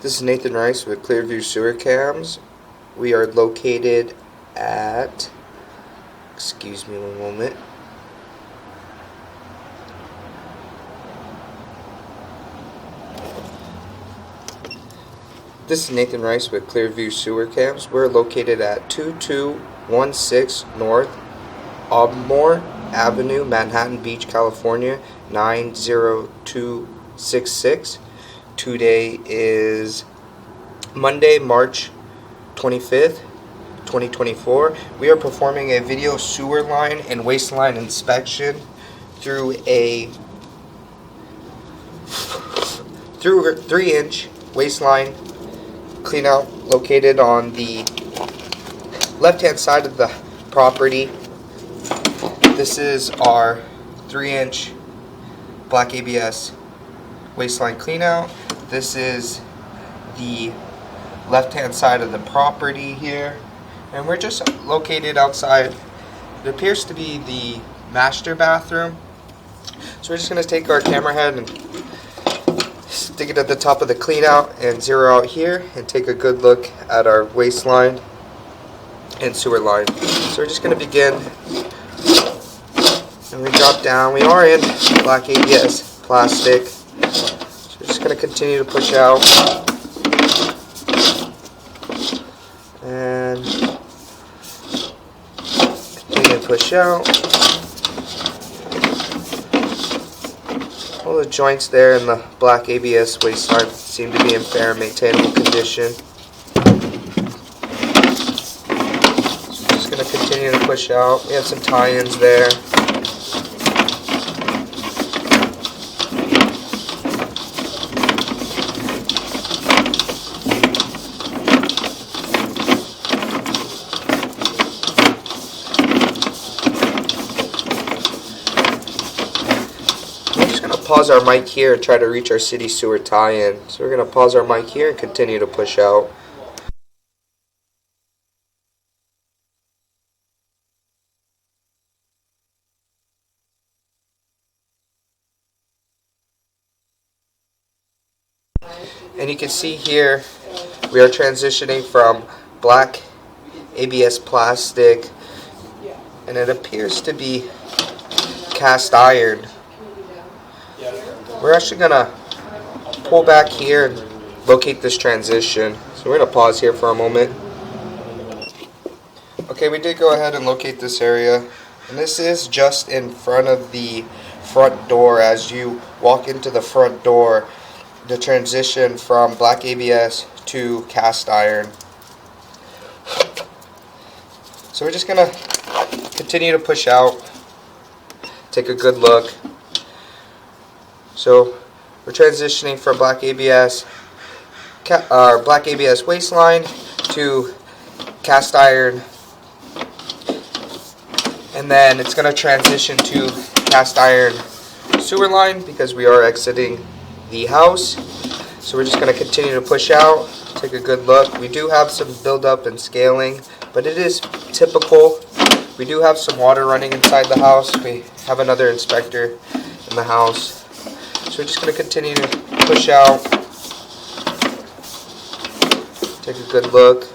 This is Nathan Rice with Clearview Sewer Cams. We are located at, excuse me one moment. This is Nathan Rice with Clearview Sewer Cams. We're located at 2216 North Ardmore Avenue, Manhattan Beach, California, 90266. Today is Monday, March 25th, 2024. We are performing a video sewer line and waste line inspection through a 3-inch waste line clean out located on the left-hand side of the property. This is our 3-inch black ABS waistline clean out. This is the left-hand side of the property here, and we're just located outside. It appears to be the master bathroom. So we're just going to take our camera head and stick it at the top of the clean out and zero out here and take a good look at our waistline and sewer line. So we're just going to begin, and we drop down. We are in black ABS plastic. So we're just going to continue to push out and continue to push out. All the joints there in the black ABS waistline seem to be in fair and maintainable condition. So I'm just going to continue to push out. We have some tie-ins there. Pause our mic here and try to reach our city sewer tie-in. So we're going to pause our mic here and continue to push out. And you can see here we are transitioning from black ABS plastic, and it appears to be cast iron. We're actually going to pull back here and locate this transition. So we're going to pause here for a moment. Okay, we did go ahead and locate this area. And this is just in front of the front door. As you walk into the front door, the transition from black ABS to cast iron. So we're just going to continue to push out, take a good look. So we're transitioning from black ABS waistline to cast iron, and then it's going to transition to cast iron sewer line because we are exiting the house. So we're just going to continue to push out, take a good look. We do have some buildup and scaling, but it is typical. We do have some water running inside the house. We have another inspector in the house. So we're just going to continue to push out, take a good look.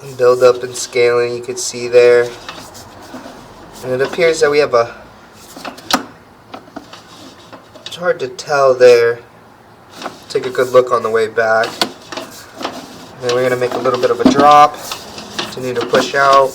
And build up and scaling, you can see there. And it appears that we have it's hard to tell there. Take a good look on the way back. And then we're going to make a little bit of a drop, continue to push out.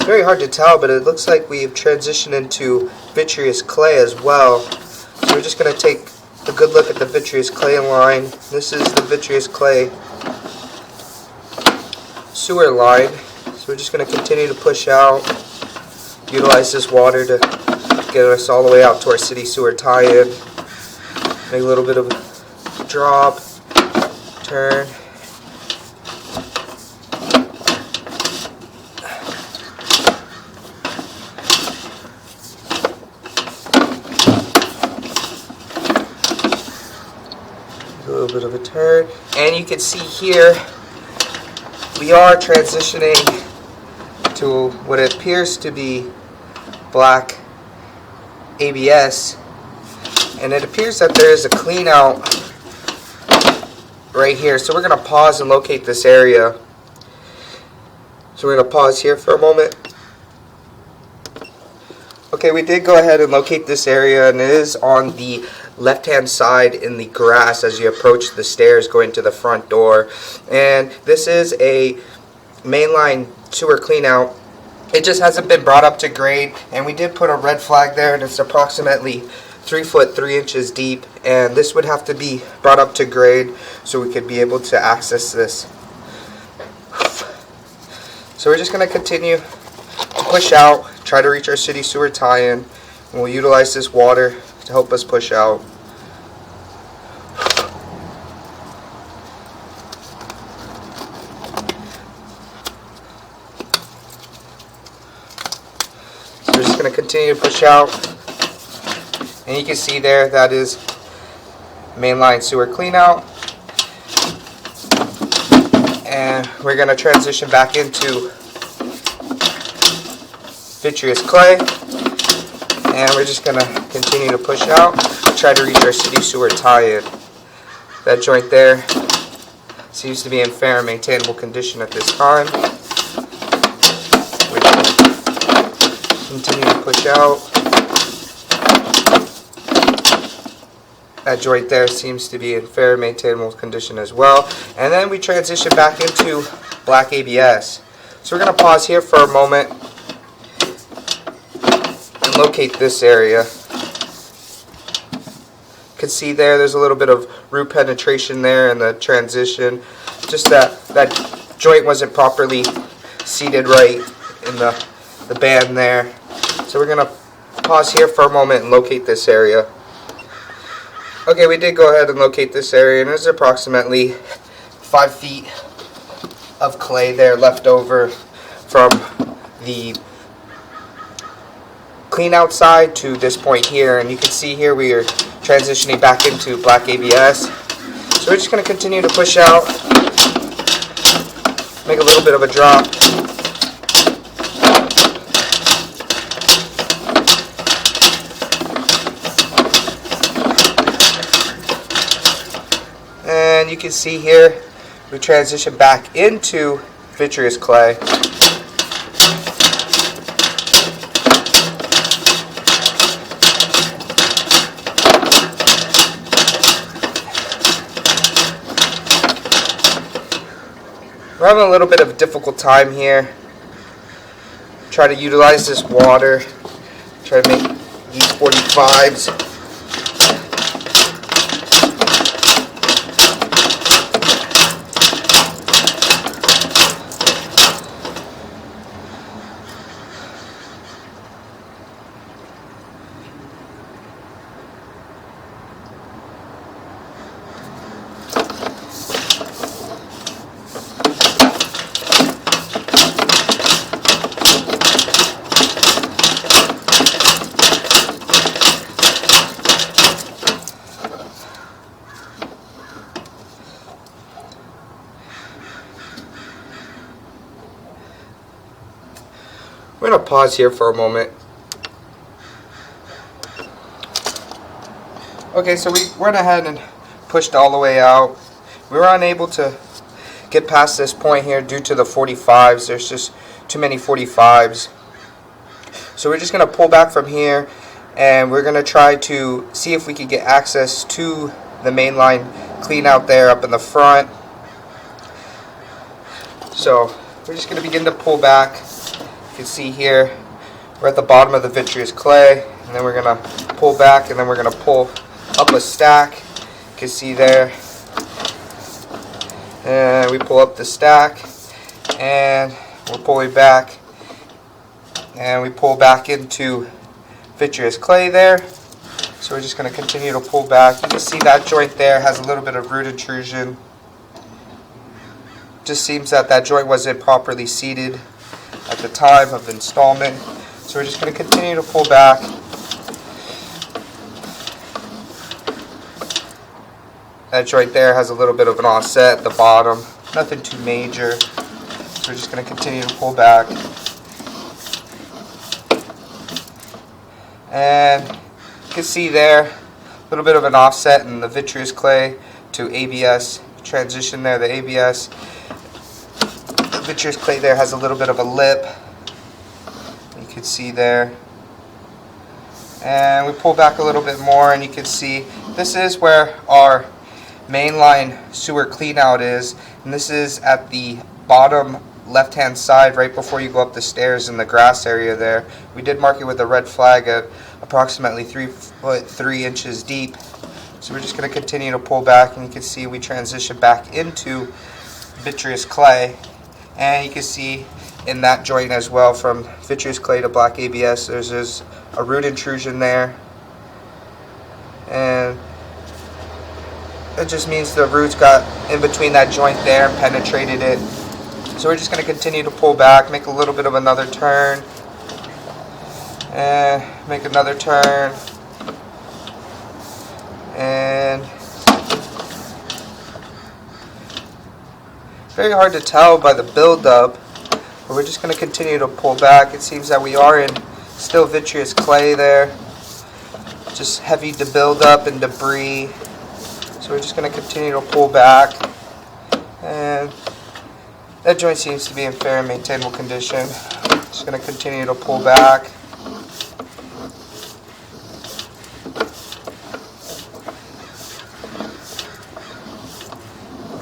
Very hard to tell, but it looks like we've transitioned into vitreous clay as well. So we're just going to take a good look at the vitreous clay line. This is the vitreous clay sewer line. So we're just going to continue to push out, utilize this water to get us all the way out to our city sewer tie-in. Make a little bit of a drop, turn. little bit of a turn, and you can see here we are transitioning to what appears to be black ABS, and it appears that there is a clean out right here. So we're going to pause and locate this area. So we're going to pause here for a moment. Okay, we did go ahead and locate this area, and it is on the left hand side in the grass as you approach the stairs going to the front door. And this is a mainline sewer clean out. It just hasn't been brought up to grade, and we did put a red flag there, and it's approximately 3 foot 3 inches deep, and this would have to be brought up to grade so we could be able to access this. So we're just going to continue to push out, try to reach our city sewer tie-in, and we'll utilize this water to help us push out. So we're just going to continue to push out, and you can see there that is mainline sewer clean out. And we're going to transition back into vitreous clay, and we're just going to continue to push out, try to reach our city sewer tie-in. That joint there seems to be in fair and maintainable condition at this time. We're going to continue to push out. That joint there seems to be in fair and maintainable condition as well. And then we transition back into black ABS. So we're going to pause here for a moment and locate this area. You can see there's a little bit of root penetration there in the transition. Just that joint wasn't properly seated right in the band there. So we're going to pause here for a moment and locate this area. Okay, we did go ahead and locate this area, and there's approximately 5 feet of clay there left over from the clean outside to this point here, and you can see here we are transitioning back into black ABS. So we're just going to continue to push out, make a little bit of a drop. And you can see here we transition back into vitreous clay. We're having a little bit of a difficult time here. Try to utilize this water. Try to make these 45s. We're going to pause here for a moment. Okay, so we went ahead and pushed all the way out. We were unable to get past this point here due to the 45s. There's just too many 45s. So we're just going to pull back from here, and we're going to try to see if we can get access to the main line clean out there up in the front. So we're just going to begin to pull back. You can see here we're at the bottom of the vitreous clay, and then we're going to pull back, and then we're going to pull up a stack. You can see there, and we pull up the stack, and we're pulling back, and we pull back into vitreous clay there. So we're just going to continue to pull back. You can see that joint there has a little bit of root intrusion. Just seems that that joint wasn't properly seated at the time of installment. So we're just going to continue to pull back. That joint there has a little bit of an offset at the bottom. Nothing too major. So we're just going to continue to pull back. And you can see there a little bit of an offset in the vitreous clay to ABS transition there. The ABS, the vitreous clay there has a little bit of a lip. You can see there. And we pull back a little bit more and you can see this is where our mainline sewer cleanout is, and this is at the bottom left hand side right before you go up the stairs in the grass area there. We did mark it with a red flag at approximately 3 foot 3 inches deep. So we're just going to continue to pull back, and you can see we transition back into vitreous clay, and you can see in that joint as well from vitreous clay to black ABS there's a root intrusion there, and it just means the roots got in between that joint there and penetrated it. So we're just going to continue to pull back, make a little bit of another turn, and make another turn, and very hard to tell by the buildup, but we're just going to continue to pull back. It seems that we are in still vitreous clay there, just heavy to build up and debris. So we're just going to continue to pull back, and that joint seems to be in fair and maintainable condition. Just going to continue to pull back.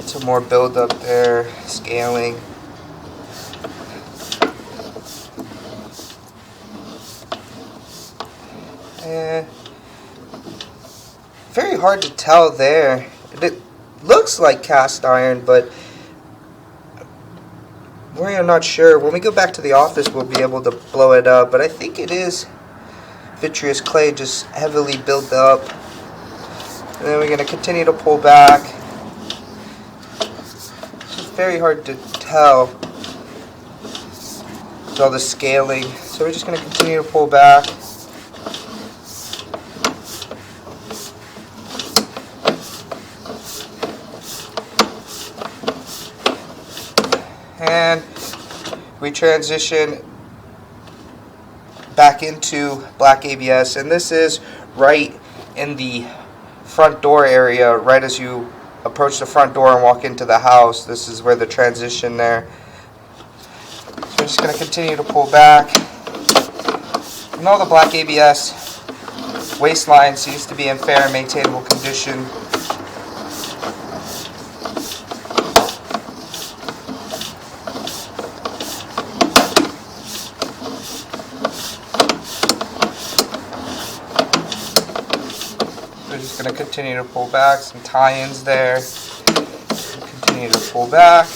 Some more buildup there, scaling. And very hard to tell there. It looks like cast iron, but we're not sure. When we go back to the office, we'll be able to blow it up, but I think it is vitreous clay, just heavily built up. And then we're going to continue to pull back. It's just very hard to tell with all the scaling. So we're just going to continue to pull back. And we transition back into black ABS, and this is right in the front door area, right as you approach the front door and walk into the house. This is where the transition there. So we're just going to continue to pull back. And all the black ABS waistline seems to be in fair and maintainable condition. We're just going to continue to pull back, some tie-ins there. Continue to pull back.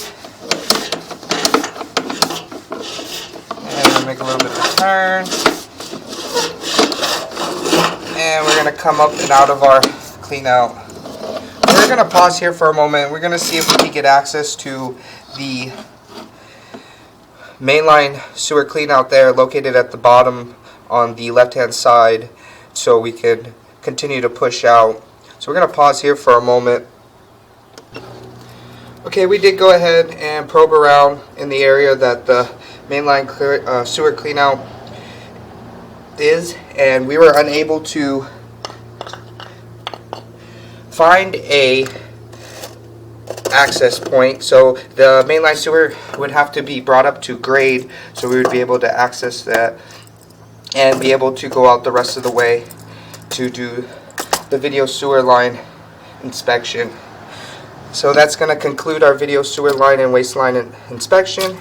And we'll make a little bit of a turn. And we're going to come up and out of our clean out. We're going to pause here for a moment. We're going to see if we can get access to the mainline sewer clean out there located at the bottom on the left hand side, so we can continue to push out. So we're going to pause here for a moment. Okay, we did go ahead and probe around in the area that the mainline sewer cleanout is, and we were unable to find a access point. So the mainline sewer would have to be brought up to grade, so we would be able to access that and be able to go out the rest of the way to do the video sewer line inspection. So that's going to conclude our video sewer line and waste line inspection.